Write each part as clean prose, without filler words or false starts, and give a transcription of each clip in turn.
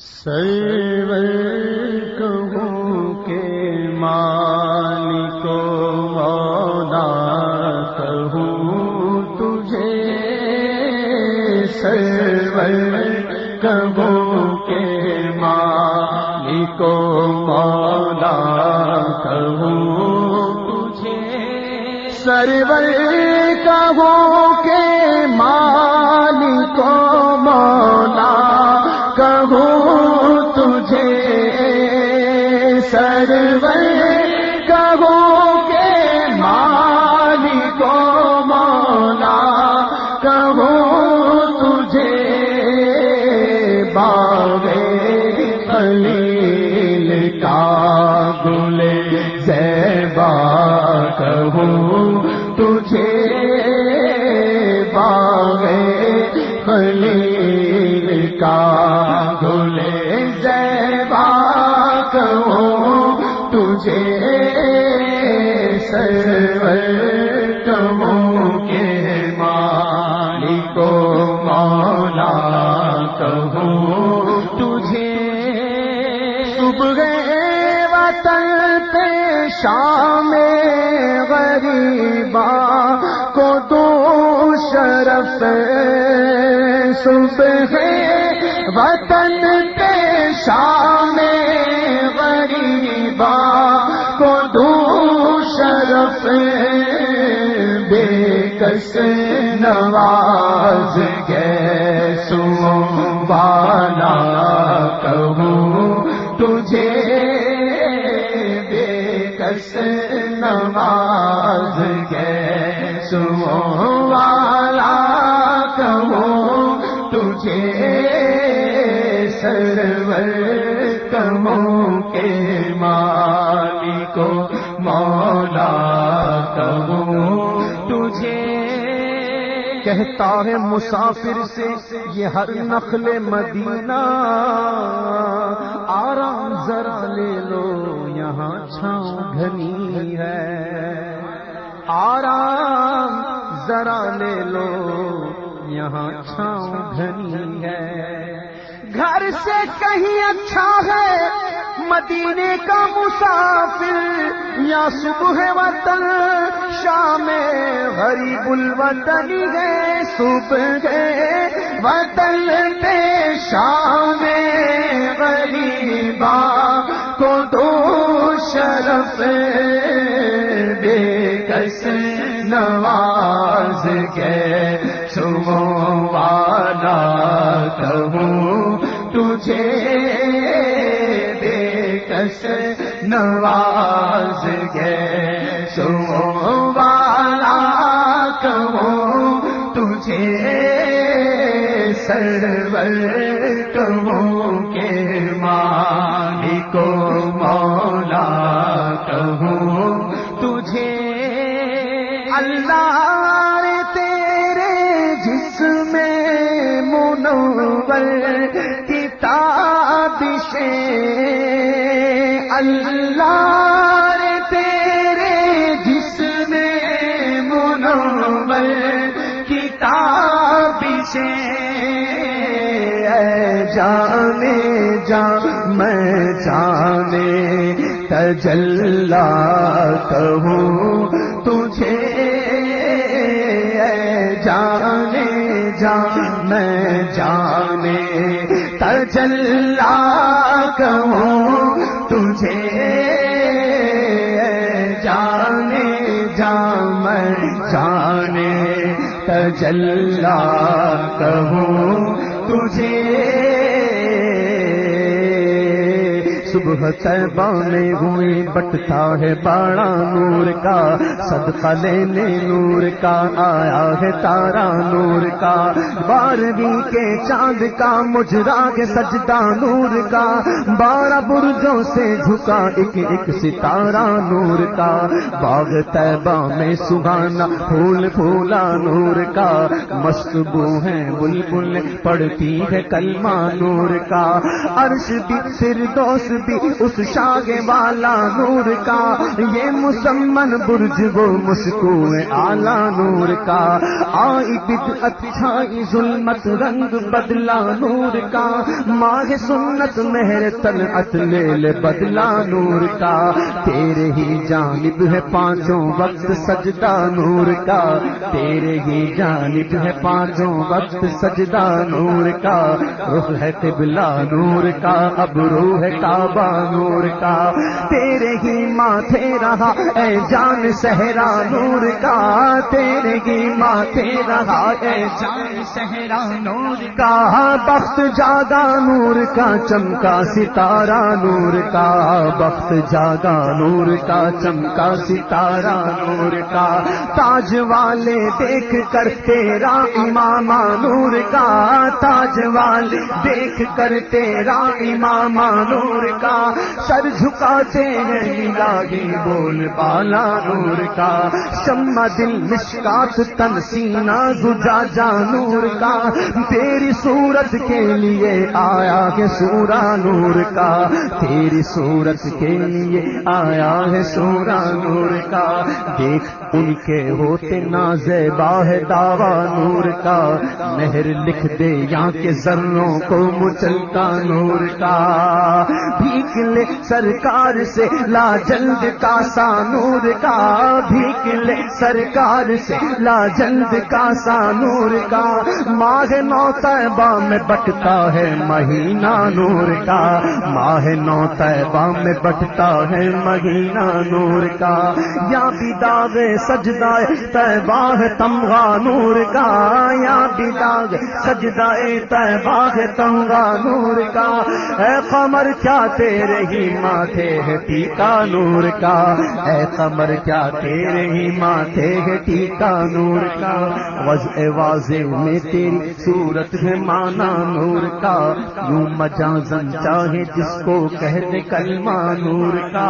سرور کہوں کہ مالک و مولا کہوں تجھے، سرور کہوں کہ مالک و مولا کہوں تجھے، سرور کہوں کہ مالک و مولا کہوں تجھے، سرور کہوں کہ مالک و مولا کہوں تجھے، باغ خلیل کا گل زیبا کہوں تجھے، باغ خلیل کا گل زیبا کہوں تجھے، سرور کہوں کہ مالک و مولا کہوں تجھے، صبح وطن پہ شام غریبا کو دو شرف، صبح وطن پہ شام غریبا کو دو شرف، بے کس نواز گیسو والا کہوں تجھے، بے کس نواز گیسو والا کہوں تجھے، سرور کہوں کہ مالک و مولا کہوں تجھے، کہتا ہے مسافر سے یہ ہر نخل مدینہ، آرام ذرا لے لو یہاں چھاؤں گھنی ہے، آرام ذرا لے لو یہاں چھاؤں گھنی ہے، گھر سے کہیں اچھا ہے مدینے کا مسافر، یا صبح وطن شام غریب الوطن ہے، صبح وطن پہ شام غریبا کو دو شرف، بے کس نواز کے سو والا کہوں تجھے، بے کس نواز کے سو والا کہوں تجھے، سرور کہوں کہ مالک و مولا کہوں تجھے، اللہ تیرے جسم منور کی تابشیں، اللہ تیرے جسم منور کی تابشیں، اے جانے جان میں جانے تجلا کہوں تجھے، اے جانے جان میں جانے تجلا کہوں تجھے، اے جانے جان میں جانے تجلا کہوں تجھے، صبح طیبہ میں ہوئی بٹتا ہے باڑا نور کا، صدقہ لینے نور کا آیا ہے تارا نور کا، بارہویں کے چاند کا مجرا کے سجدہ نور کا، 12 برجوں سے جھکا ایک ایک ستارہ نور کا، باغ طیبہ میں سہانا پھول پھولا نور کا، مست بو ہے بلبل پڑھتی ہے کلمہ نور کا، عرش بھی فردوس بھی اس شاگ والا نور کا، یہ مسمن برج وہ مسکوئے اعلی نور کا، آئی بدعت چھائی ظلمت رنگ بدلا نور کا، ماہ سنت مہر طلعت لیل بدلا نور کا، تیرے ہی جانب ہے پانچوں وقت سجدہ نور کا، تیرے ہی جانب ہے پانچوں وقت سجدہ نور کا، رخ ہے قبلہ نور کا، ابرو ہے کعبہ نور کا، تیرے ہی ماتھے رہا اے جان صحرا نور کا، تیرے ہی ماتھے رہا اے جان صحرا نور کا، بخت جاگا نور کا چمکا ستارہ نور کا، بخت جاگا نور کا چمکا ستارہ نور کا، تاج والے دیکھ کر تیرا امامہ نور کا، تاج والے دیکھ کر تیرا امامہ نور کا، سر جھکاتے ہیں الہی بول بالا نور کا، شمع دل مشکات تن سینہ زجاجہ نور کا، تیری صورت کے لیے آیا ہے سورہ نور کا، تیری صورت کے لیے آیا ہے سورہ نور کا، دیکھ ان کے ہوتے نازیبا ہے دعویٰ نور کا، مہر لکھ دے یہاں کے ذروں کو مچلتا نور کا، بھیک لے سرکار سے لا جلد کا سا نور کا، بھیک لے سرکار سے لا جلد کا سا نور کا، ماہ نو طیبہ میں بٹتا ہے مہینہ نور کا، ماہ نو طیبہ میں بٹتا ہے مہینہ نور کا، یا بھی داغ سجدہ طیبہ ہے تمغہ نور کا، یا بھی داغ سجدہ طیبہ ہے تمغہ نور کا، اے قمر کیا تیرے ہی ماتھے ہے ٹیکا نور کا، اے قمر کیا تیرے ہی ماتھے ہے ٹیکا نور کا، وضع واضح میں تیری صورت ہے مانا نور کا، یوں مجازن چاہے جس کو کہہ دے کلمہ نور کا،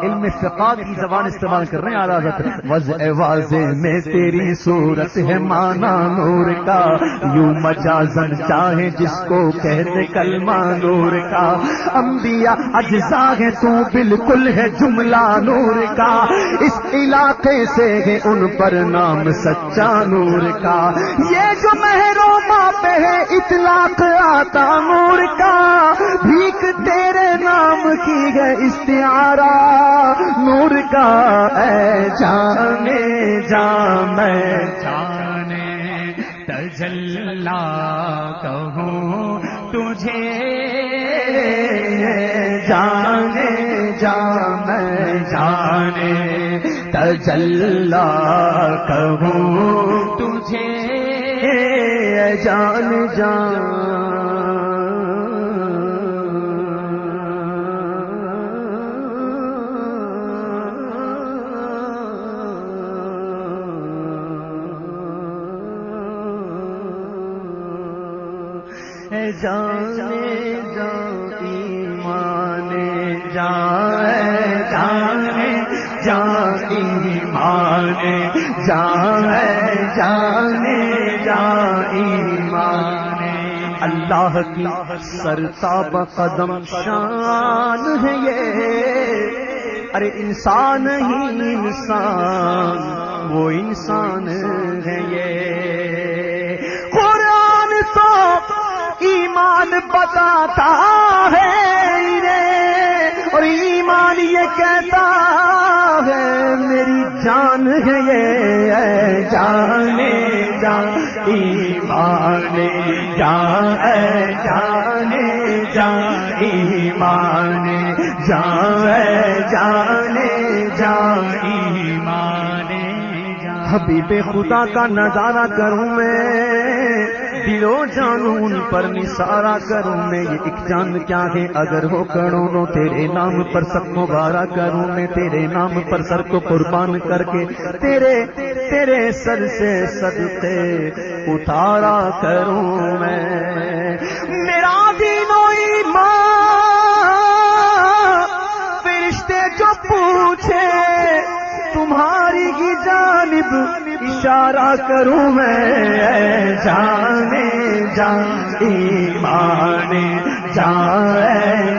علم فقہ کی زبان استعمال کر رہے ہیں اعلیٰ حضرت، وضع واضح میں تیری صورت ہے مانا نور کا، یوں مجازن چاہے جس کو کہہ دے کلمہ نور کا، انبیاء اجزا ہے تو بالکل ہے جملہ نور کا، اس علاقے سے ہے ان پر نام سچا نور کا، یہ جو محروما پہ ہے اطلاق آتا نور کا، بھیک تیرے نام کی ہے استعارہ نور کا، اے جانے جان میں جانے تجلا کہوں تجھے، جانے جان میں جانے تجلا کہوں تجھے، جان جان جانے جان ایمان جان، جانے جان ایمان جانے جان ایمان، اللہ کی سرتاب قدم شان ہے یہ، ارے انسان ہی انسان وہ انسان ہے یہ، قرآن تو ایمان بتاتا ہے انہیں، اور ایمان یہ کہتا ہے میری جان ہے یہ، جانے جان ایمان جان، جانے جان ایمان جان، جانے جان ایمان جان، حبیب خدا کا نظارہ کروں میں، دل و جانون پر نثارا کروں میں، یہ ایک چاند کیا ہے اگر ہو کروڑوں، تیرے نام پر سب مبارہ کروں میں، تیرے نام پر سر کو قربان کر کے تیرے سر سے صدقے اتارا کروں میں، میرا دین و ایمان فرشتے جو پوچھے تمہاری ہی جانب اشارہ کروں میں، جانے جان ایمان جان،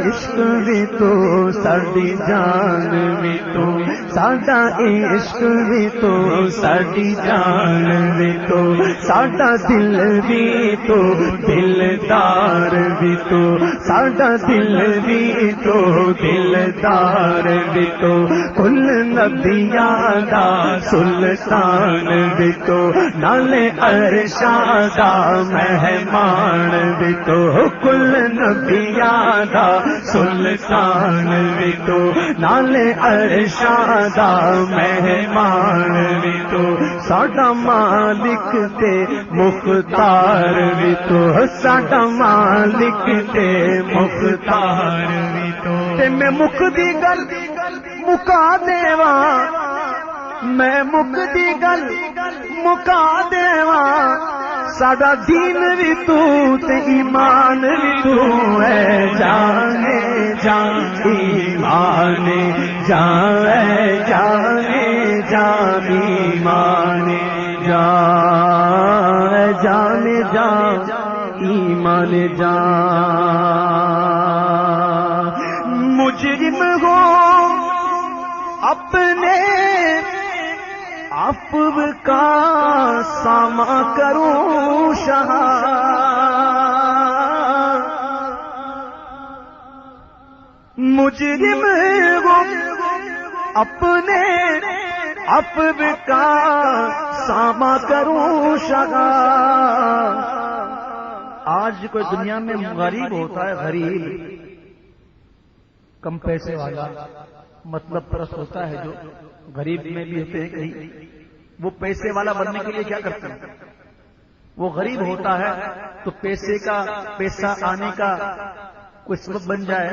عشق بھی تو ساڈی جان بھی تو ساڈا عشق بھی تو ساڈی جان بھی تو ساڈا دل بھی تو دلدار بھی تو ساڈا دل بھی تو دلدار بھی تو کل نبیاں دا سلطان بھی تو نالے عرشاں دا مہمان بھی تو کل نبیاں دا سلطان بھی تو نالے عرشاں دا مہمان بھی تو ساڈا مالک تے مختار بھی تو ساڈا مالک تے مختار بھی تو تے میں مکدی گل مکا دیواں میں مکدی گل مکا دیواں ساڈا دین بھی تو تے ایمان بھی تو ہے جانے جان ایمان جان جانے جان ایمان جان جانے جان ایمان جان مجرم ہو اپنے عفو کا ساما کروں شاہ مجرم ہو اپنے عفو کا ساما کروں شاہ آج کوئی دنیا میں غریب ہوتا ہے غریب کم پیسے والا مطلب پرست ہوتا ہے جو غریب میں بھی ہوتے ہیں کہیں وہ پیسے والا بننے کے لیے کیا کرتے ہیں وہ غریب ہوتا ہے تو پیسہ آنے کا کوئی سبب بن جائے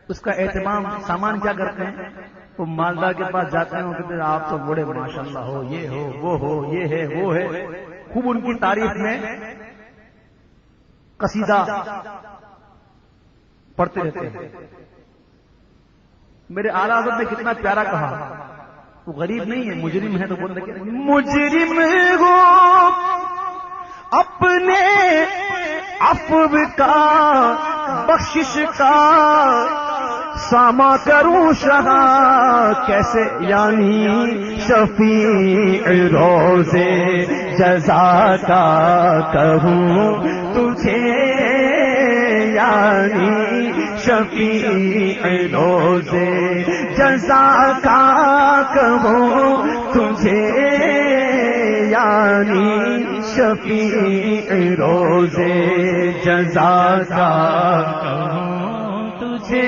اس کا اہتمام سامان کیا کرتے ہیں وہ مالدار کے پاس جاتے ہیں وہ کہتے ہیں آپ تو بڑے ماشاءاللہ ہو یہ ہو وہ ہو یہ ہے وہ ہے خوب ان کی تعریف میں قصیدہ پڑھتے رہتے ہیں میرے اعلیٰ حضرت نے کتنا پیارا کہا وہ غریب نہیں ہے مجرم ہے تو بول رہے مجرم ہو اپنے عفو کا بخشش کا ساما کروں شاہ کیسے یعنی شفیع روزے جزا کا کہوں تجھے یعنی شفیع روزے جزا کا کہوں تجھے یعنی شفیع روزے جزا کا کہوں تجھے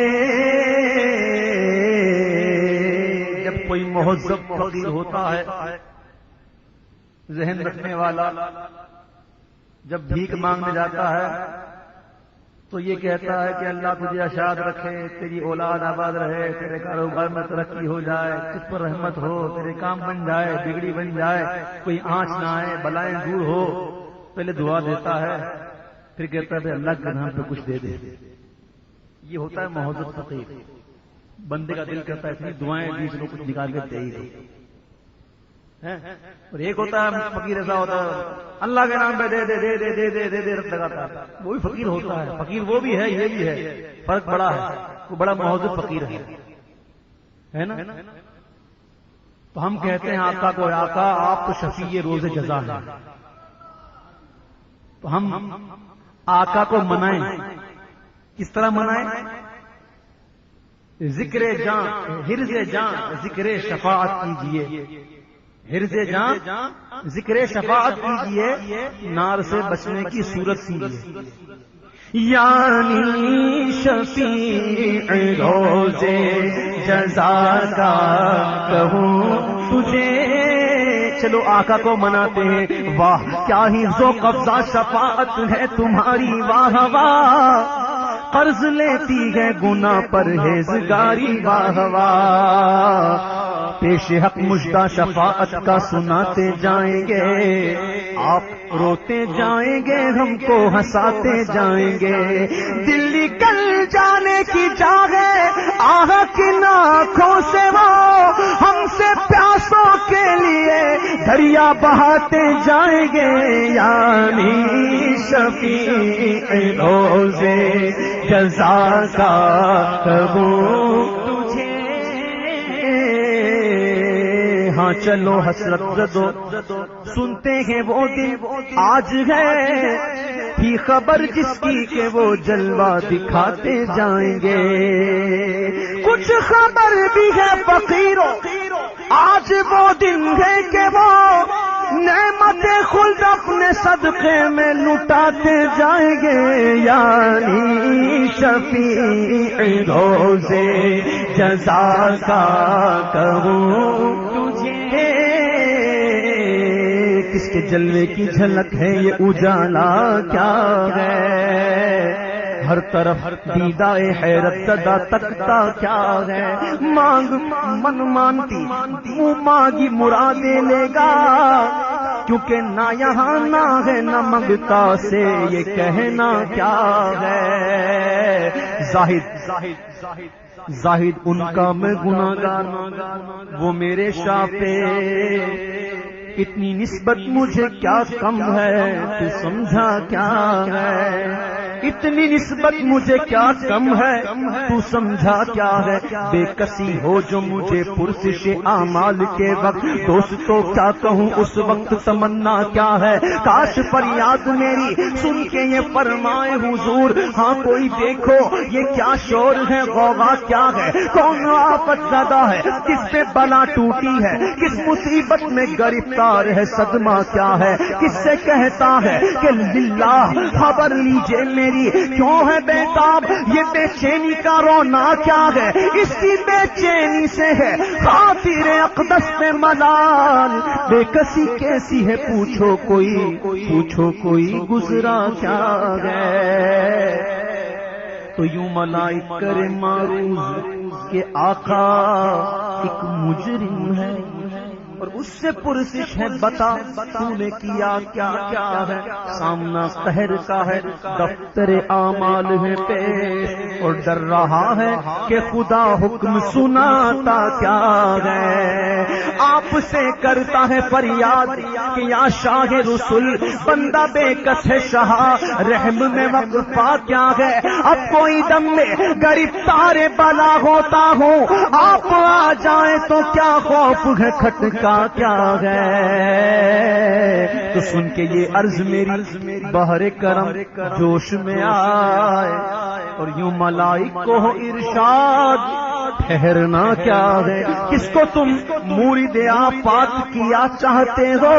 جب کوئی مہذب فقیر ہوتا ہے ذہن رکھنے والا جب بھیک مانگنے جاتا ہے تو یہ کہتا ہے کہ اللہ تجھے آشاد رکھے تیری اولاد آباد رہے تیرے کاروبار میں ترقی ہو جائے تجھ پر رحمت ہو تیرے کام بن جائے بگڑی بن جائے کوئی آنچ نہ آئے بلائیں دور ہو پہلے دعا دیتا ہے پھر کہتا ہے اللہ کے نام پہ کچھ دے دے یہ ہوتا ہے مہذب فقیر بندے کا دل کرتا ہے اتنی دعائیں بیچ لوگ کچھ نکال کے دے ہی دے اور ایک ہوتا ہے فقیر ایسا ہوتا ہے اللہ کے نام پہ دے دے دے دے دے دے دے دے لگاتا ہے وہ بھی فقیر ہوتا ہے فقیر وہ بھی ہے یہ بھی ہے فرق بڑا ہے وہ بڑا مہذب فقیر ہے نا تو ہم کہتے ہیں آقا کو آقا آپ تو شفیع روز جزا ہیں تو ہم آقا کو منائیں کس طرح منائیں ذکر جاں حرز جاں ذکر شفاعت کیجئے حرز جاں ذکر شفاعت کیجئے نار سے بچنے کی صورت کیجئے یعنی شفیع روزے جزا کا کہوں تجھے چلو آقا کو مناتے ہیں واہ کیا ہی ذوق افزا شفاعت ہے تمہاری واہ واہ قرض لیتی ہے گناہ پرہیزگاری واہ واہ پیش حق مجدہ شفاعت کا سناتے جائیں گے آپ روتے جائیں گے ہم کو ہنساتے جائیں گے دل نکل جانے کی جاگے آہ کی آنکھوں سے وہ ہم سے پیاسوں کے لیے دریا بہاتے جائیں گے، یعنی شفیع روزے جزا کا کہوں تجھے۔ ہاں چلو حسرت زدو سنتے ہیں وہ دن آج ہے ہی خبر جس کی کہ وہ جلوہ دکھاتے جائیں گے۔ کچھ خبر بھی ہے فقیروں آج وہ دن ہے کہ وہ نعمت خلد اپنے صدقے میں لٹاتے جائیں گے، یعنی شفیع روزے جزا کا کہوں تجھے۔ کس کے جلوے کی جھلک ہے یہ اجالا کیا ہے، ہر طرف دیدائے حیرت زدہ تکتا کیا ہے۔ مانگ من مانتی منہ مانگی مرادیں لے گا، کیونکہ نہ یہاں نہ ہے نہ منگتا سے یہ کہنا کیا ہے۔ زاہد ان کا میں گناہگار، وہ میرے شافے، اتنی نسبت مجھے کیا کم ہے تو سمجھا کیا ہے، اتنی نسبت مجھے کیا کم ہے تو سمجھا کیا ہے۔ بے کسی ہو جو مجھے پرسش اعمال کے وقت، دوستو کیا کہوں اس وقت تمنا کیا ہے۔ کاش فریاد میری سن کے یہ فرمائے حضور، ہاں کوئی دیکھو یہ کیا شور ہے، غوغا کیا ہے، کون آفت زدہ ہے، کس پہ بلا ٹوٹی ہے، کس مصیبت میں گرفتار ہے، صدمہ کیا ہے، کس سے کہتا ہے کہ للہ خبر لیجئے میری کیوں ہے بیتاب یہ بے چینی کا رونا کیا ہے، اس کی بے چینی سے ہے خاطر اقدس پہ ملال، بے کسی کیسی ہے پوچھو کوئی گزرا کیا ہے۔ تو یوں ملائک کرے معروض کہ آقا ایک مجرم ہے، اور اس سے پرسش ہے بتا تو نے کیا کیا کیا ہے۔ سامنا قہر کا ہے، دفتر اعمال ہے پیش، اور ڈر رہا ہے کہ خدا حکم سناتا کیا ہے۔ آپ سے کرتا ہے فریاد کہ یا شاہ رسول، بندہ بے کس ہے شاہ رحم میں وقفہ کیا ہے۔ اب کوئی دم میں گرفتار بلا ہوتا ہوں، آپ آ جائیں تو کیا خوف ہے، کھٹکا کیا ہے۔ تو سن کے یہ عرض میری بہر کرم جوش میں آئے، اور یوں ملائک کو ہو ارشاد ٹھہرنا کیا ہے، کس کو تم مورد آفات کیا چاہتے ہو،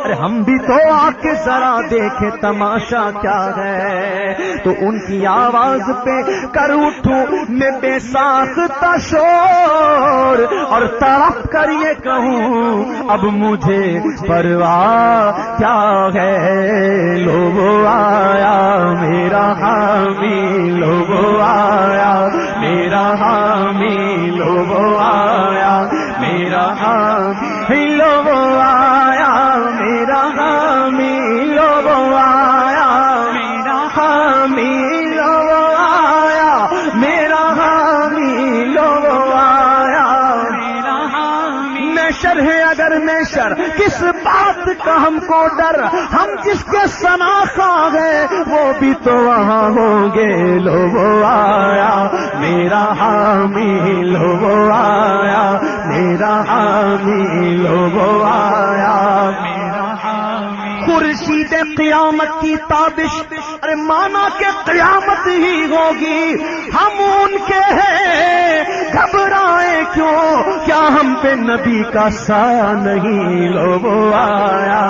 ارے ہم بھی تو آ کے ذرا دیکھے تماشا کیا ہے۔ تو ان کی آواز پہ کر اٹھوں میں بے ساختہ شور، اور طرف کر یہ کہوں اب مجھے پرواہ کیا ہے۔ لوگو آیا میرا حامی، لوگو آیا میرا حامی، لوگو آیا میرا حامی، لوگو آیا میرا حامی، لوگو آیا میرا حامی، لوگو آیا میرا حامی، لوگو آیا میرا حامی۔ میں شر ہے اگر میں شر کس بات کا ہم کو ڈر، ہم جس کے سناخا ہے وہ بھی تو وہاں ہوں گے۔ لوگو آیا میرا حامی، لوگو آیا میرا حامی، لوگو آیا میرا حامی۔ خورشید قیامت کی تابش، ارے مانا کہ قیامت ہی ہوگی، ہم ان کے ہیں گھبرائے کیوں، کیا ہم پہ نبی کا سایہ نہیں۔ لوگو آیا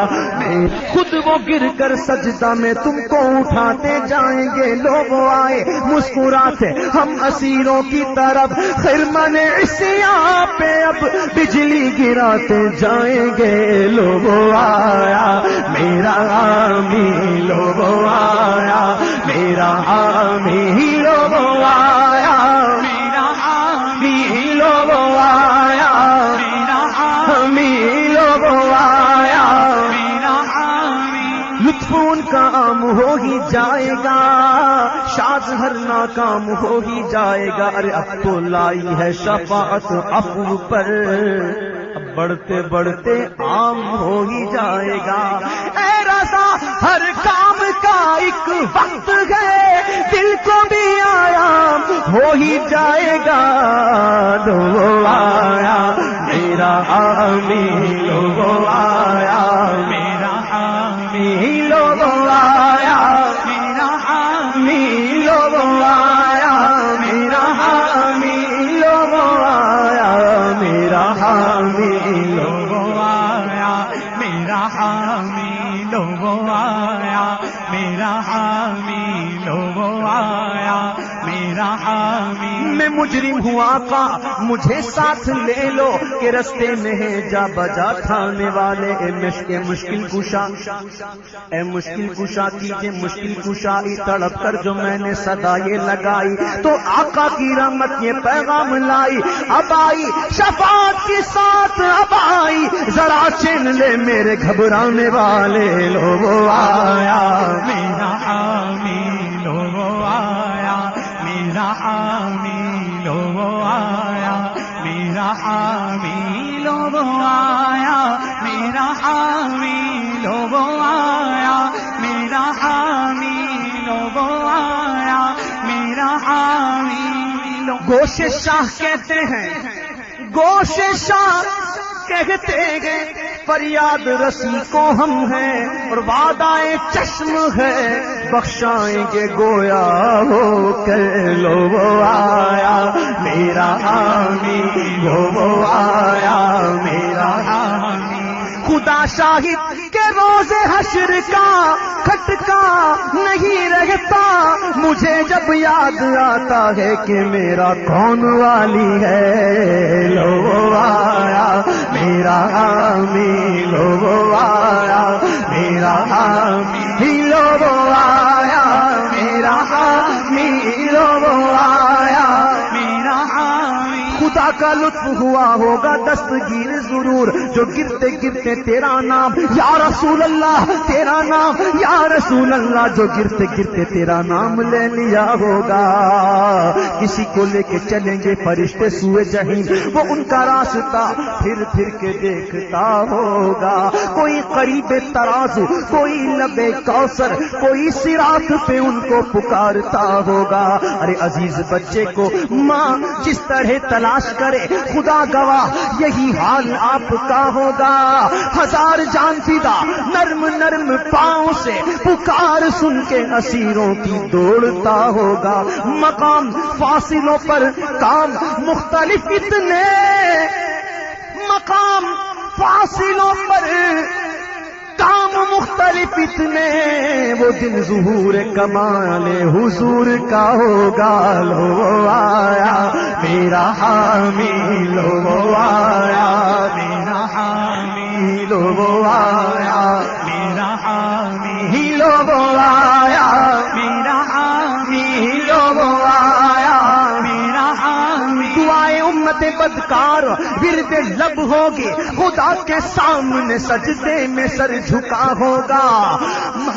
خود وہ گر کر سجدہ میں تم کو اٹھاتے جائیں گے۔ لوگو آئے مسکراتے ہم اسیروں کی طرف، خرمن عصیاں پہ اب بجلی گراتے جائیں گے۔ لوگو آیا میرا حامی، لوگو آیا میرا حامی، لوگو آیا میرا حامی، لوگو آیا میرا حامی، لوگو آیا میرا حامی۔ لطف لطف ان کا عام ہو ہی جائے گا، شاذ ہر ناکام ہو ہی جائے گا۔ ارے اب تو لائی ہے شفاعت عفو پر، اب بڑھتے بڑھتے عام ہو ہی جائے گا۔ اے رضا ہر کام کا ایک وقت ہے، دل کو بھی آیا ہو ہی جائے گا۔ لو آیا میرا حامی، لو آیا میرا حامی، لو آیا میرا حامی، لو آیا میرا حامی، لو آیا میرا حامی، لو آیا میرا حامی، لو آیا میرا حامی، لو آیا میرا حامی۔ میں مجرم ہوں آقا مجھے ساتھ لے لو، کہ رستے میں ہے جا بجا کھانے والے۔ اے مشکل کشا، اے مشکل کشا کیجے مشکل کشائی، تڑپ کر جو میں نے صدا یہ لگائی، تو آقا کی رحمت یہ پیغام لائی۔ اب آئی شفاعت کے ساتھ، اب آئی ذرا چین لے میرے گھبرانے والے۔ لو آیا میرا حامی، لو آیا میرا حامی، لو آیا میرا حامی، لو آیا میرا حامی، لو آیا میرا حامی، لو آیا میرا حامی۔ گوش شاہ کہتے ہیں، گوش شاہ کہتے ہیں، فریاد رسی کو ہم ہیں اور وعدہ چشم ہے، بخشائیں گے گویا ہو کر۔ لو آیا میرا حامی، لو آیا میرا حامی۔ خدا شاہد کے روز حشر کا کھٹکا نہیں رہتا مجھے جب یاد آتا ہے کہ میرا کون والی ہے۔ لو آیا میرا حامی، لو آیا میرا حامی، لو آیا میرا حامی، لو آیا میرا حامی۔ خدا کا لطف ہوا ہوگا دستگیر ضرور، جو گرتے گرتے تیرا نام یا رسول اللہ، تیرا نام یا رسول اللہ، جو گرتے گرتے تیرا نام لے لیا ہوگا۔ کسی کو لے کے چلیں گے فرشتے سوئے جہنم، وہ ان کا راستہ پھر پھر کے دیکھتا ہوگا۔ کوئی قریب ترازو، کوئی لبے کوثر، کوئی صراط پہ ان کو پکارتا ہوگا۔ ارے عزیز بچے کو ماں جس طرح تلاش کرے، خدا گواہ یہی حال آپ کا ہوگا۔ ہزار جان فدا نرم نرم پاؤں سے پکار سن کے اسیروں کی دوڑتا ہوگا۔ مقام فاصلوں پر کام مختلف اتنے، مقام فاصلوں پر کام مختلف اتنے، وہ دن ظہور کمال حضور کا ہوگا۔ لو آیا میرا حامی، لو آیا میرا حامی، لو آیا میرا حامی، لو آیا میرا حامی، لو آیا میرا حامی۔ دعائیں امت بدکار ورد لب ہوگی، خدا کے سامنے سجدے میں سر جھکا ہوگا۔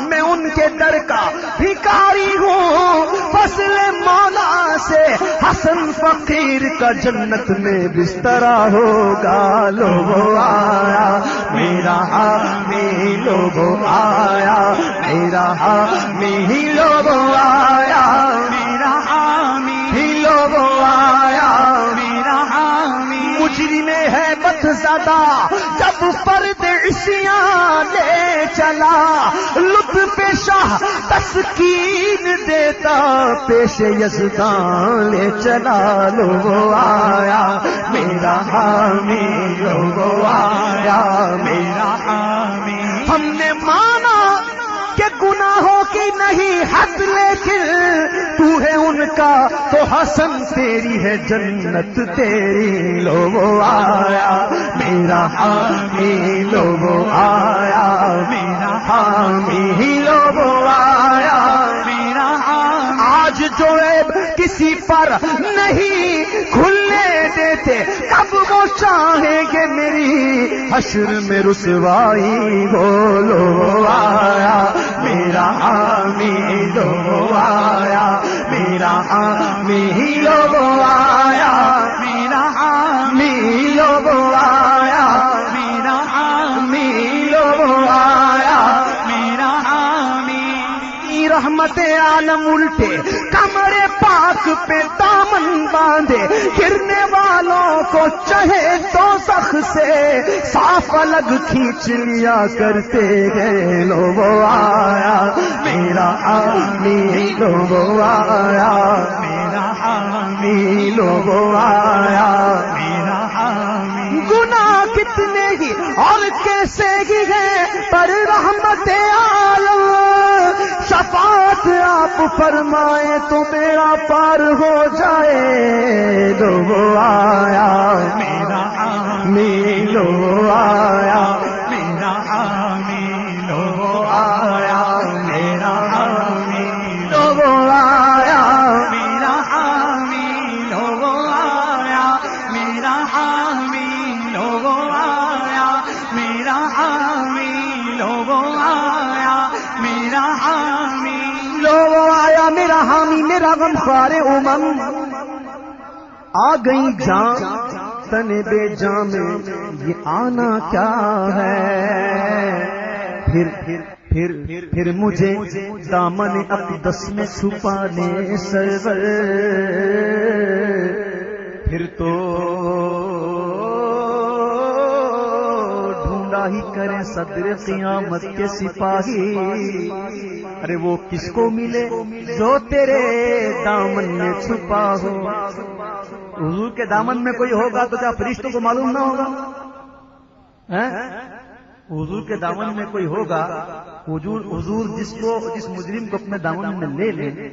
میں ان کے در کا بھکاری ہوں، فضل مولا سے حسن فقیر کا جنت میں بسترا ہوگا۔ لو آیا میرا حامی، لو آیا میرا حامی، لو آیا میرا حامی، لو آیا میرا حامی۔ مجرم ہے بت زدہ جب فرد عصیاں لے چلا، لطف شاہ تسکین دیتا پیش یزدان لے چلا۔ لو آیا میرا حامی، لو آیا میرا حامی۔ ہم نے مانا کہ گناہوں کی نہیں حد، لیکن تو ہے ان کا تو حسن تیری ہے جنت تیری۔ لو آیا میرا حامی، لو آیا میرا حامی، لو آیا میرا حامی۔ آج جو عیب کسی پر نہیں کھلنے دیتے، کب وہ چاہیں گے میری حشر میں رسوائی بولو آیا میرا حامد آیا میرا حامد آیا میرا حامد آیا میرا حامد آیا میرا حامد رحمت عالم الٹے کمر پاک پہ دامن باندھے گرنے والوں کو چاہے دوزخ سے صاف الگ کھینچ لیا کرتے ہیں لوگ آیا میرا حامی لوگ آیا میرا حامی لوگ آیا میرا حامی گناہ کتنے ہی اور کیسے ہی ہیں پر رحمت عالم شفاعت آپ فرمائے تو میرا پار ہو جائے لوگ آیا میرا حامی لوگ آیا میرا حامی لوگ آیا میرا حامی لوگ آیا میرا حامی لوگ آیا میرا حامی لوگ آیا میرا حامی لوگ آیا میرا حامی لوگ آیا میرا حامی میرا غمخوار آ گئی جان تن بے جان میں یہ آنا کیا ہے پھر مجھے دامن اقدس میں چھپانے سرور پھر تو ڈھونڈا ہی کریں صدر قیامت کے سپاہی ارے وہ کس کو ملے جو تیرے دامن میں چھپا ہو حضور کے دامن میں کوئی ہوگا تو کیا فرشتوں کو معلوم نہ ہوگا حضور کے دامن میں کوئی ہوگا حضور جس مجرم کو اپنے دامن میں لے لے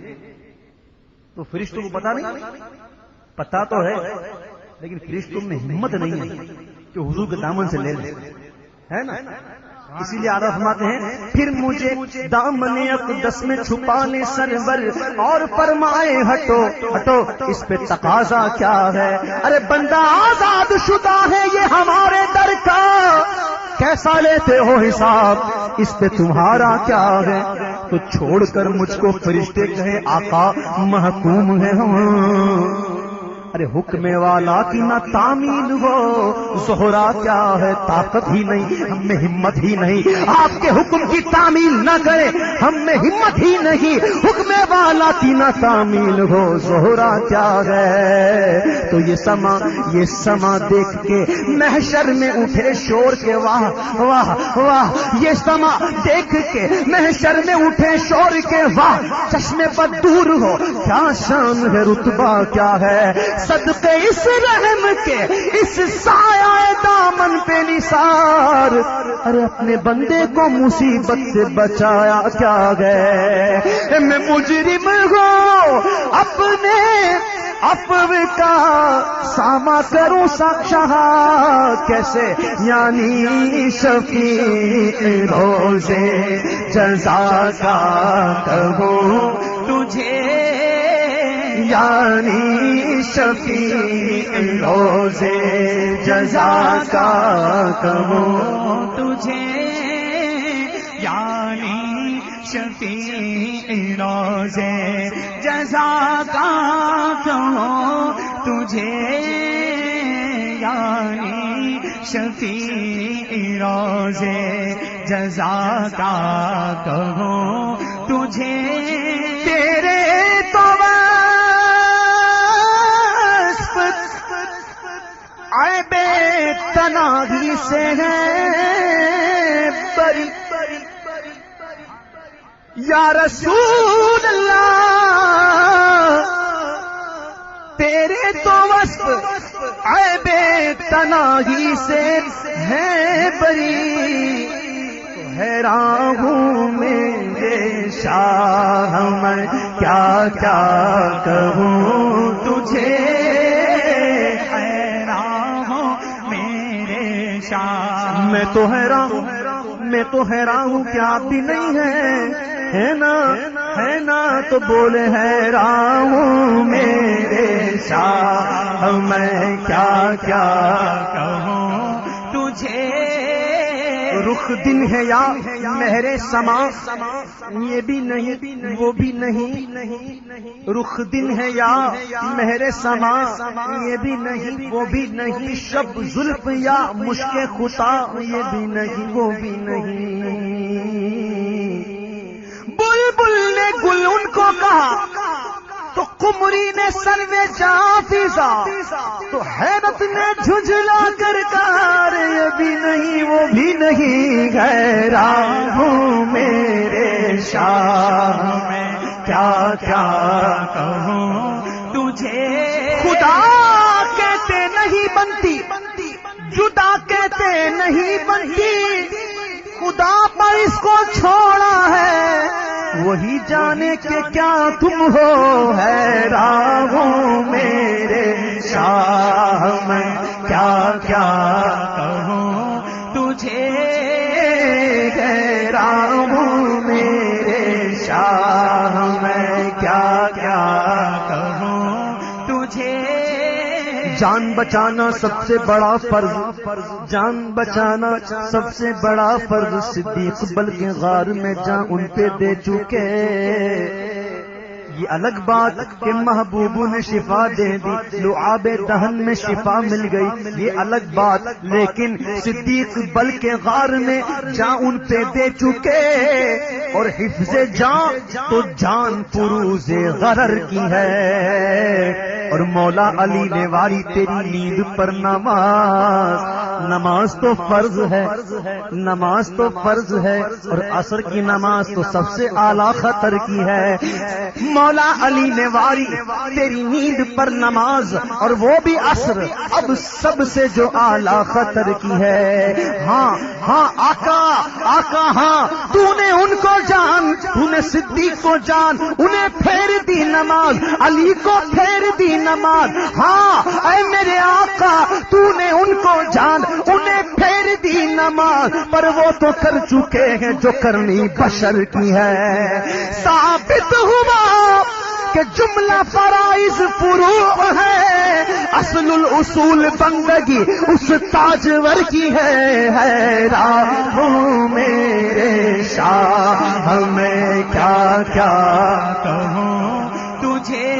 تو فرشتوں کو پتا نہیں پتا تو ہے لیکن فرشتوں میں ہمت نہیں ہے کہ حضور کے دامن سے لے لے ہے نا اسی لیے آدھا فرماتے ہیں پھر مجھے دامن اقدس میں چھپانے سرور اور فرمائے ہٹو ہٹو اس پہ تقاضا کیا ہے ارے بندہ آزاد شدہ ہے یہ ہمارے در کا کیسا لیتے ہو حساب اس پہ تمہارا کیا ہے تو چھوڑ کر مجھ کو فرشتے کہے آقا محکوم ہے ہم ارے حکم والا کی نہ تعمیل ہو زہرا کیا ہے طاقت ہی نہیں ہم میں ہمت ہی نہیں آپ کے حکم کی تعمیل نہ کرے ہم میں ہمت ہی نہیں حکم والا کی نہ تعمیل ہو زہرا کیا ہے تو یہ سما دیکھ کے محشر میں اٹھے شور کے واہ واہ واہ یہ سما دیکھ کے محشر میں اٹھے شور کے واہ چشمے پر دور ہو کیا شان ہے رتبہ کیا ہے صدقے اس رحم کے اس سایہ دامن پہ نثار ارے اپنے بندے کو مصیبت سے بچایا کیا گئے میں مجرم ہوں اپنے اپنے کا ساما کروں شاہ کیسے یعنی شفیع روزے جزا کا کہوں تجھے یعنی شفیع روزے جزا کا کہوں تجھے یعنی شفیع روزے جزا کا کہوں تجھے یعنی شفیع روزے جزا کا کہوں تجھے تیرے تو عیب تناہی سے ہے بری یا رسول اللہ تیرے تو وصف عیب تناہی سے ہے بری حیران ہوں میرے شاہ میں کیا کیا کہوں تجھے میں تو حیران ہوں کہ آپ بھی نہیں ہے نا ہے نا تو بولے حیران ہوں میرے شاہ میں کیا کیا کہوں تجھے. رخ دن ہے یا مہر سما یہ بھی نہیں وہ بھی نہیں. رخ دن ہے یا مہر سما یہ بھی نہیں وہ بھی نہیں. شب زلف یا مشک خطا یہ بھی نہیں وہ بھی نہیں. بلبل نے گل ان کو کہا تو قمری نے سروے جہاں فضا تو حیرت نے جھجلا کر کہا یہ بھی نہیں وہ بھی نہیں. حیران ہوں میرے شاہ میں کیا کیا کہوں تجھے. خدا کہتے نہیں بنتی جدا کہتے نہیں بنتی. خدا پر اس کو چھوڑا ہے وہی جانے کہ کیا تم ہو. حیران ہوں میرے شاہ میں کیا کیا کہوں تجھے. حیران ہوں میرے شاہ میں کیا کیا کہوں تجھے. جان بچانا سب سے بڑا فرض جان بچانا سب سے بڑا فرض. صدیق بلکہ غار میں جان ان پہ دے چکے. یہ الگ بات کہ محبوب نے شفا دے دی لعاب دہن میں شفا مل گئی یہ الگ بات. لیکن صدیق بلکہ غار میں جان ان پہ دے چکے. اور حفظ جان تو جان فروز غرر کی ہے. اور مولا علی نے واری تیری نیند پر نماز تو فرض ہے نماز تو فرض ہے. اور عصر کی نماز تو سب سے اعلیٰ خطر کی ہے. مولا علی نے واری تیری نیند پر نماز اور وہ بھی عصر اب سب سے جو اعلیٰ خطر کی ہے. ہاں ہاں آقا آقا ہاں تو نے ان کو جان تو نے صدیق کو جان انہیں پھیر دی نماز علی کو پھیر دی نماز. ہاں اے میرے آقا تو نے ان کو جان انہیں پھیر دی نماز. پر وہ تو کر چکے ہیں جو کرنی بشر کی ہے. ثابت ہوا کہ جملہ فرائض فروع ہے اصل الاصول بندگی اس تاجور کی ہے. حیران ہوں میرے شاہ میں کیا کیا کہوں تجھے.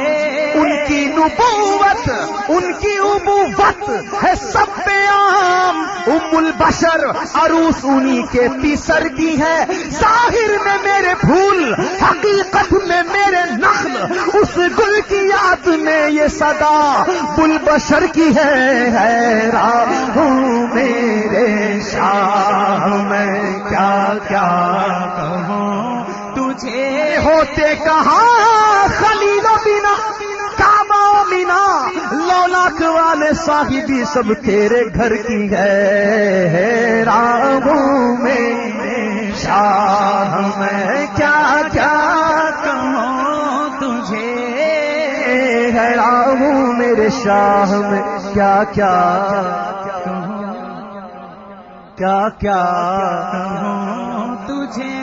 ان کی نبوت ان کی ابوت ہے سب پہ عام. ام البشر عروس انہی کے پیسر کی ہے. ظاہر میں میرے پھول حقیقت میں میرے نخل اس گل کی یاد میں یہ صدا بل بشر کی ہے. حیران ہوں میرے شاہ میں کیا کیا کہوں تجھے. ہوتے کہاں خلیل و بینا کعبہ و مینا لولاک والے صاحبی سب تیرے گھر کی ہے. حیران ہوں میرے شاہ میں کیا کیا کہوں تجھے. حیران ہوں میرے شاہ میں کیا کیا کہوں کیا کیا کہوں تجھے.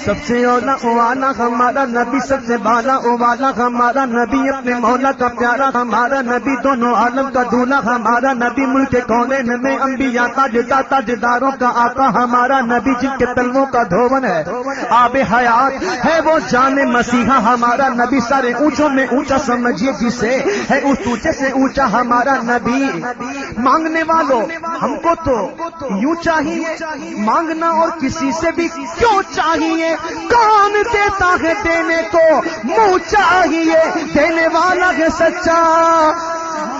سب سے اولا والا ہمارا نبی سب سے بالا والا ہمارا نبی اپنے مولا کا پیارا ہمارا نبی دونوں عالم کا دولہا ہمارا نبی ملک کونین میں انبیاء تاجداروں کا آقا ہمارا نبی جن کے تلووں کا دھون ہے آب حیات ہے وہ جان مسیحا ہمارا نبی. سارے اونچوں میں اونچا سمجھیے جسے ہے اس اونچے سے اونچا ہمارا نبی. مانگنے والوں ہم کو تو یوں چاہیے مانگنا اور کسی سے بھی کیوں چاہیے. کون دیتا ہے دینے کو منہ چاہیے دینے والا ہے سچا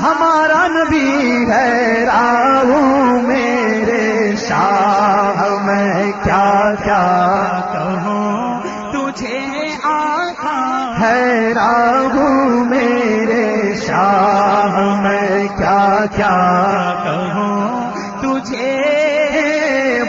ہمارا نبی. حیران ہوں میرے شاہ میں کیا کیا کہوں تجھے آقا. حیران ہوں میرے شاہ میں کیا کیا کہوں تجھے.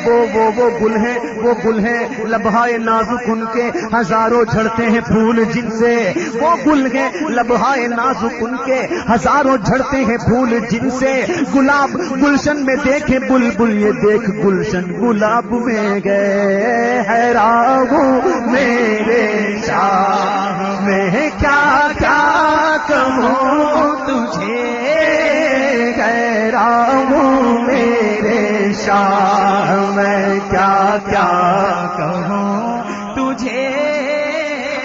وہ گل ہے وہ گل ہے لبہائے نازک ان کے ہزاروں جھڑتے ہیں پھول جن سے، وہ گل ہے لبہائے نازک ان کے ہزاروں جھڑتے ہیں پھول جن سے، گلاب گلشن میں دیکھے بلبل یہ دیکھ گلشن گلاب میں گئے، حیران ہوں میرے شاہ میں کیا کیا کہوں تجھے، حیران ہوں میرے شاہ میں کیا کیا کہوں تجھے،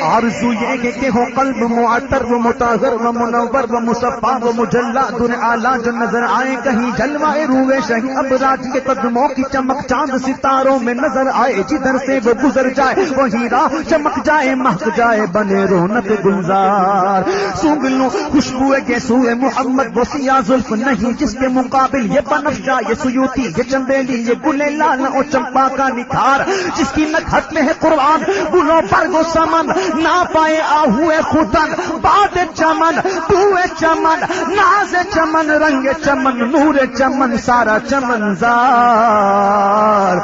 آرزو یہ ہے کہ ہو قلب معطر و مطہر و منور و مصفا و مجلا دن اعلیٰ جو نظر آئے کہیں جلوائے روئے شہی ابراج کے قدموں کی چمک چاند ستاروں میں نظر آئے، جدھر سے وہ گزر جائے وہی راہ چمک جائے مہک جائے بنے رونق گلزار، سونگ لوں خوشبو کے سوئے محمد وہ سیاہ زلف نہیں جس کے مقابل یہ بنفشہ یہ سیوتی یہ چنبیلی یہ گلے لال اور چمپا کا نکھار، جس کی نکہت میں ہے قرآن گلوں پر گو سمن، نہ پائے آہوے خودن باد چمن بوئے چمن ناز چمن رنگ چمن نور چمن سارا چمن زار،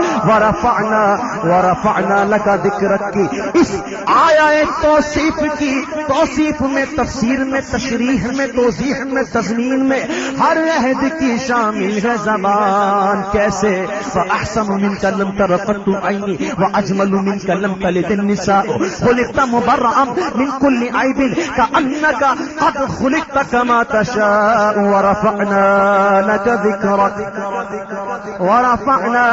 ورفعنا لکا ذکرک کی اس آیا توصیف کی توصیف میں تفسیر میں تشریح میں توضیح میں تضمین میں ہر عہد کی شامل ہے زبان، کیسے فاحسن منک لم تر قط عینی واجمل منک لم تلد النساء، خلقت مبرأ من كل عيب كأنك قد خلقت كما تشاء، ورفعنا لك ذكرك ورفعنا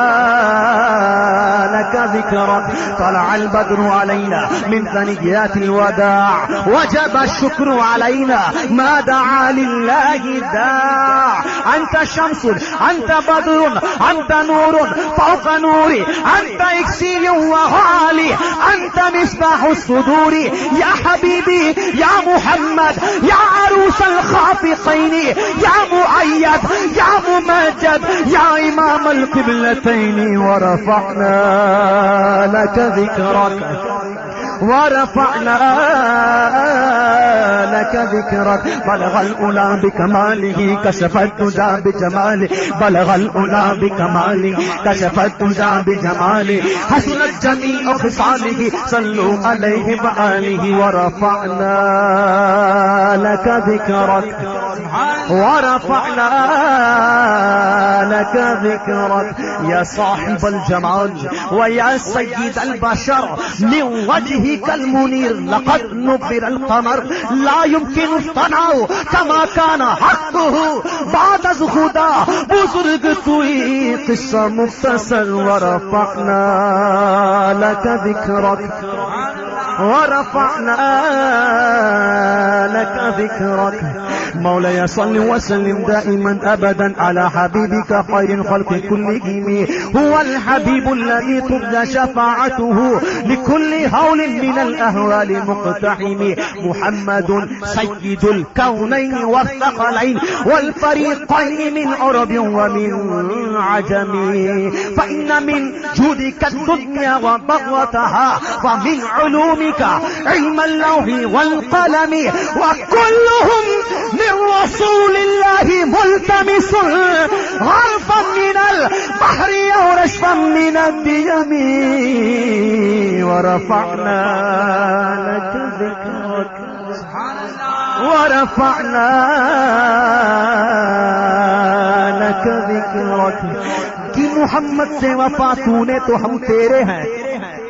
لك ذكرك، طلع البدر علينا من ثنيات الوداع وجب الشكر علينا ما دعا لله داع، أنت شمس أنت بدر أنت نور فوق نوري أنت إكسي وغالي أنت مصباح الصدور، يا حبيبي يا محمد يا عروس الخافقين يا مؤيد يا ممجد يا إمام القبلتين، ورفعنا لك ذكرك ورفعنا لك ذكرك، بلغ الأولى بكماله كشف الدجى بجماله، بلغ الأولى بكماله كشف الدجى بجماله، حسنت جميع خصاله صلوا عليه وآله، ورفعنا لك ذكرك ورفعنا لك ذكرك، يا صاحب الجمال ويا سيد البشر من وجهك المنير لقد نبر القمر لا يمكن الثناء كما كان حقه بعد خدا بزرگ توئی قصہ مختصر، ورفعنا لك ذكرك ورفعنا لك ذكرك، مولاي صل وسلم دائما ابدا على حبيبك خير الخلق كلهم، هو الحبيب الذي ترجى شفاعته لكل هول من الاهوال مقتحم، محمد سيد الكونين والثقلين والفريقين من عرب ومن عجم، فإن من جودك الدنيا وبغوتها ومن علومك علم اللوح والقلم، وكلهم من رسول الله ملتمس غرفا من البحر أو رشفا من الديم، ورفعنا لك ذكرك ورفعنا لك ذكرك، کہ محمد سے وفا تو نے تو ہم تیرے ہیں،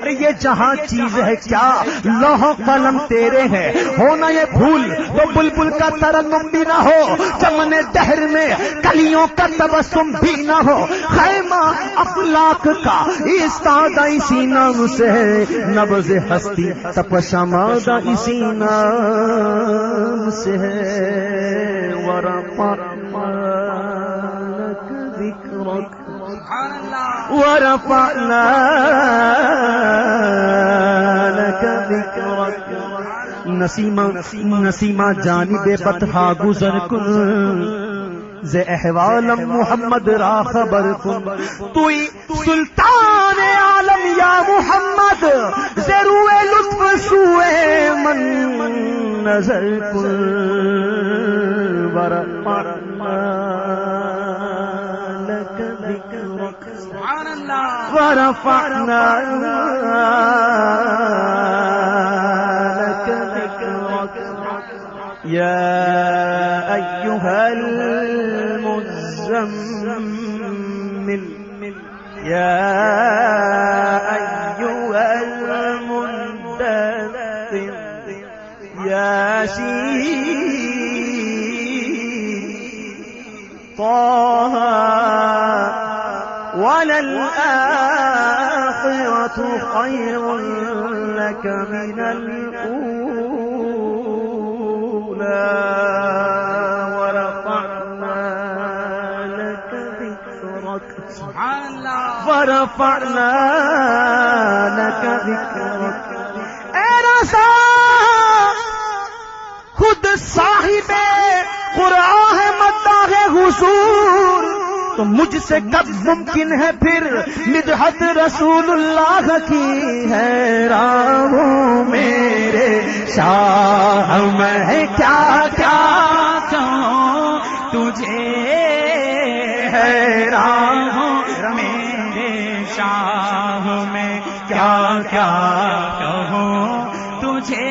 ارے یہ جہاں چیز ہے کیا لوح قلم تیرے ہیں، ہونا یہ پھول تو بلبل کا ترنم بھی نہ ہو، چمن دہر میں کلیوں کا تبسم بھی نہ ہو، خیمہ افلاک کا استادہ اسی نام سے ہے، نبض ہستی تپشمادہ اسی نام سے ہے، ورفعنا لك ذکرک ورفعنا لك ذکرک، نسیمہ جانب بطحا گزر کن ز احوالم محمد را خبر کن، توئی سلطان عالم یا محمد ضرور لطف سوئے من نظر کن، ورفعنا لك ذکرک ورفعنا لك ذكرك يا أيها المزمل يا أيها المدثر ياسين طه وللآخرة خير لك من الأولى ورفعنا لك ذكرك سبحان الله ورفعنا لك ذكرك اے رسا خود صاحب قرآن ہے مداح حضور تو مجھ سے کب ممکن ہے پھر مدحت رسول اللہ کی حیران ہوں میرے شاہ میں کیا کیا کہوں تجھے حیران ہوں میرے شاہ میں کیا کیا کہوں تجھے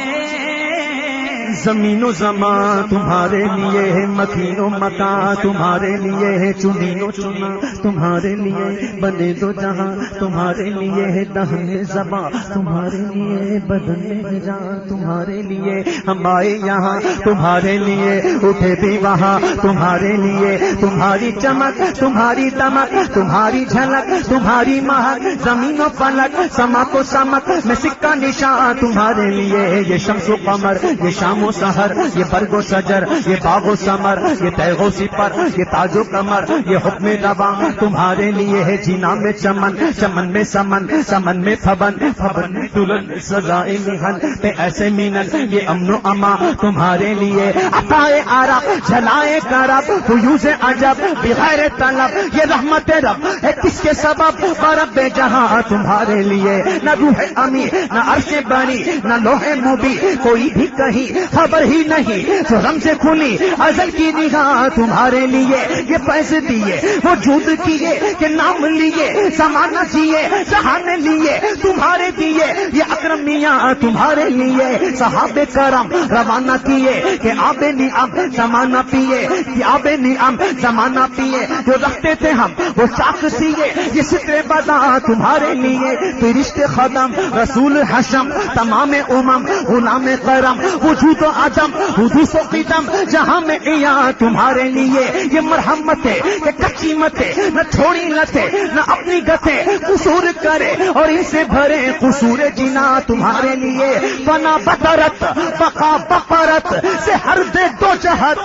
زمین و زمان تمہارے لیے ہے مکین و مکان تمہارے لیے ہے چنین و چنا تمہارے لیے بنے دو جہاں تمہارے لیے ہے دہن زباں تمہارے لیے بدن میں جان تمہارے لیے ہم آئے یہاں تمہارے لیے اٹھے بھی وہاں تمہارے لیے تمہاری چمک تمہاری دمک تمہاری جھلک تمہاری مہک زمین و فلک سما کو سمک میں سکہ نشان تمہارے لیے یہ شمس و قمر یہ شام و سحر یہ برگ و شجر یہ باغ و ثمر یہ تیغ و سپر یہ تاج و کمر یہ حکم رواں تمہارے لیے ہے جینا میں چمن چمن میں سمن سمن میں پھبن پھبن میں دلہن سزائے مہن پہ ایسے مینن یہ امن و اما تمہارے لیے عطائے عرب جلائے کرب فیوز عجب بغیر طلب یہ رحمت رب ہے کس کے سبب رب جہاں تمہارے لیے نہ روح امی نہ عرش بری نہ لوح مبی کوئی بھی کہیں خبر ہی نہیں تو رمز کھلی ازل کی نگاہ تمہارے لیے یہ پیسے دیے وجود کیے کہ نام لیے زمانہ دیے جہانے لیے تمہارے دیے یہ اکرم میاں تمہارے لیے صحابہ کرم روانہ کیے کہ آب نعم زمانہ پیے کہ آب نعم زمانہ پیے جو رکھتے تھے ہم وہ چاک سیے یہ ستر بدا تمہارے لیے فرشت خدم رسول حشم تمام امم غلام کرم وجود و عدم حدوث و قدم جہاں میں عیا تمہارے لیے یہ مرحمت ہے کہ کچی متے نہ چھوڑی لتے نہ اپنی گتے قصور کرے اور اسے بھرے قصور جنا تمہارے لیے فنا بطرت بقا بقرت سے ہر دے دو جہت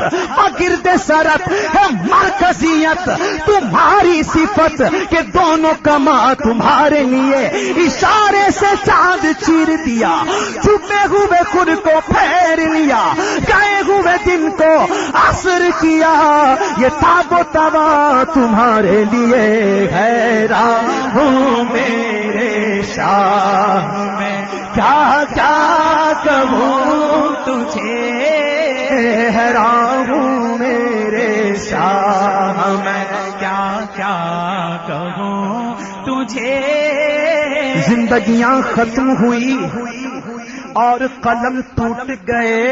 گرد سرت ہے مرکزیت تمہاری صفت کہ دونوں کما تمہارے لیے اشارے سے چاند چیر دیا چھپے ہوئے خود کو پھیر لیا گئے ہوئے دن کو عصر کیا یہ تاب و توا تمہارے لیے حیران ہوں میرے شاہ میں کیا کیا کہوں تجھے حیران ہوں میرے شاہ میں کیا کیا کہوں تجھے زندگیاں ختم ہوئی اور قلم ٹوٹ گئے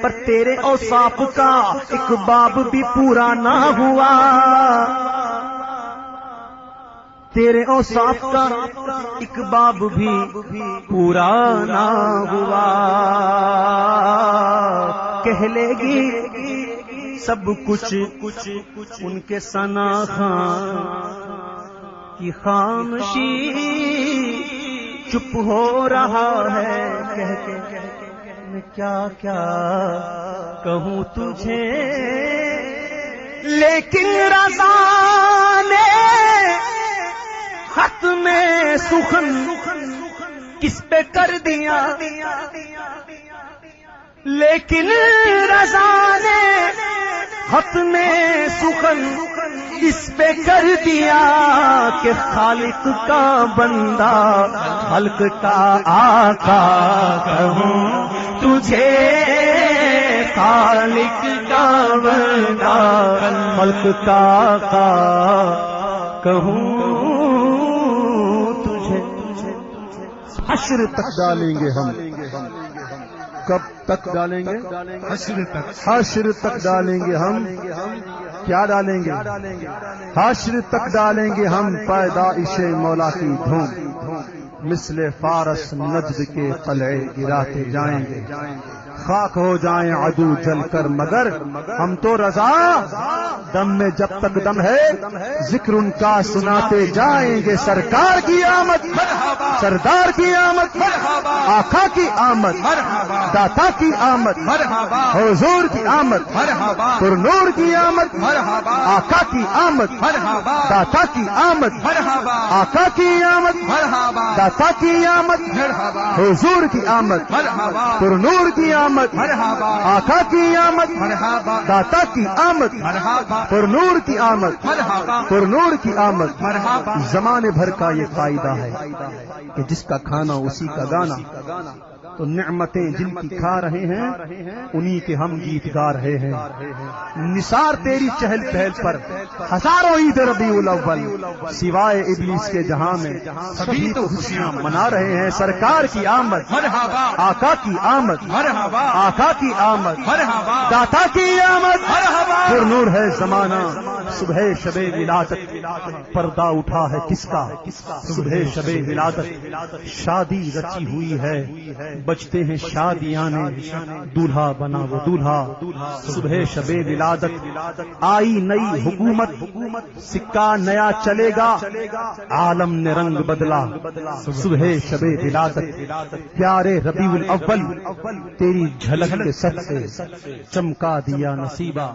پر تیرے اوصاف کا ایک باب بھی پورا نہ ہوا تیرے اوصاف کا ایک باب بھی پورا نہ ہوا کہہ لے گی سب کچھ ان کے ثنا خان کی خاموشی چپ ہو رہا ہے کہہ کے میں کیا کیا کہوں تجھے لیکن رضا نے خط میں سخن کس پہ کر دیا لیکن رضا نے خط میں سخن اس پہ کر دیا کہ خالق کا بندہ خلق کا آقا کہوں تجھے خالق کا بندہ خلق کا آقا کہوں حشر تک ڈالیں گے ہم. کب تک ڈالیں گے؟ حشر تک ڈالیں گے ہم. کیا ڈالیں گے؟ حشر تک ڈالیں گے ہم پیدائش مولا کی دھوم. مثل فارس نجد کے قلعے گراتے جائیں گے. خاک ہو جائیں عدو جل کر مگر ہم تو رضا دم میں جب تک دم ہے ذکر ان کا سناتے جائیں گے. سرکار کی آمد، سردار کی آمد، آقا کی آمد، داتا کی آمد، حضور کی آمد، پر نور کی آمد، آقا کی آمد، داتا کی آمد، آقا کی آمد، داتا کی آمد، حضور کی آمد، پر نور کی آمد، آقا کی آمد، داتا کی آمد، پر نور کی آمد، پر نور کی آمد. زمانے بھر کا یہ قاعدہ ہے کہ جس کا کھانا اسی کا گانا. تو نعمتیں جن کی کھا رہے ہیں انہی کے ہم گیت گا رہے ہیں. نثار تیری چہل پہل پر ہزاروں عید ربیع الاول سوائے ابلیس کے جہاں میں سبھی تو خوشیاں منا رہے ہیں. سرکار کی آمد، آقا کی آمد، آقا کی آمد، داتا کی آمد، پر نور ہے زمانہ. صبح شب ولادت پردہ اٹھا ہے کس کا؟ صبح شب ولادت شادی رچی ہوئی ہے بجتے ہیں شادیاں نے دولہا بنا وہ دولہا. صبح شب ولادت آئی نئی حکومت، سکہ نیا چلے گا، عالم نے رنگ بدلا. صبح شب ولادت پیارے ربیع الاول تیری جھلک کے سب سے چمکا دیا نصیبہ.